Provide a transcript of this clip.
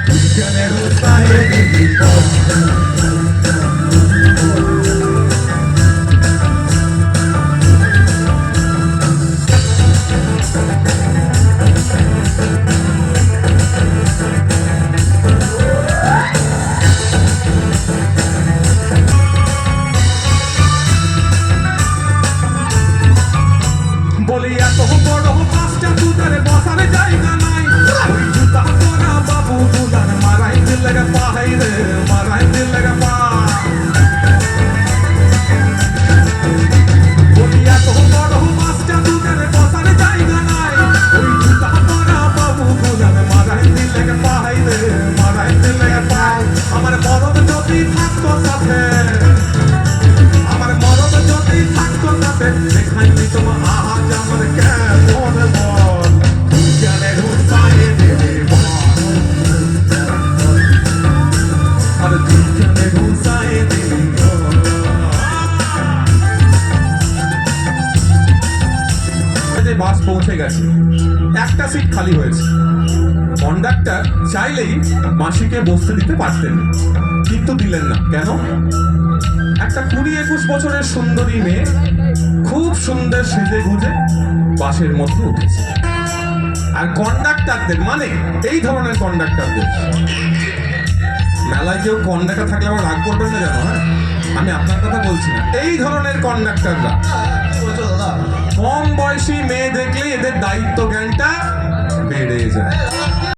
বিজ্ঞানের উৎসাহে দিবি পথ। বলি এত বড় পাঁচটা জুতার বসার জায়গা নাই, ওই জুতা পরা বাবু গুলার মারাই দিলে পাহাই রে, মারাই দিলে পা। বলি এত বড় পাঁচটা জুতার বসার জায়গা নাই, ওই জুতা পরা বাবু গুলার মারাই দিলে পাহাই রে, মারাই দিলে পা। আমার মরদ যদি থাকতো সাথে, আমার মরদ যদি থাকতো সাথে, দেখাই দিত আজ আমার কেমন বল। বিজ্ঞানের উৎসাহে দেবে বল, আর বিজ্ঞানের উৎসাহে দেবে বল। বাস পৌঁছে গেছে, একটা সিট খালি হয়েছে। কন্ডাক্টর চাইলেই মাসিকে বসতে দিতে পারতেন, কিন্তু দিলেন না। কেন? একটা 20-21 বছরের সুন্দরী মেয়ে খুব সুন্দর সেজে গুজে বাসের মধ্যে উঠেছে। আর কন্ডাক্টরদের মানে এই ধরনের কন্ডাক্টরদের, মেলায় কেউ কন্ডাক্টর থাকলে আমার রাগ করবেন না জানো, হ্যাঁ আমি আপনার কথা বলছি না, এই ধরনের কন্ডাক্টররা কম বয়সী মেয়ে দেখলেই এদের দায়িত্ব জ্ঞানটা বেড়ে যায়।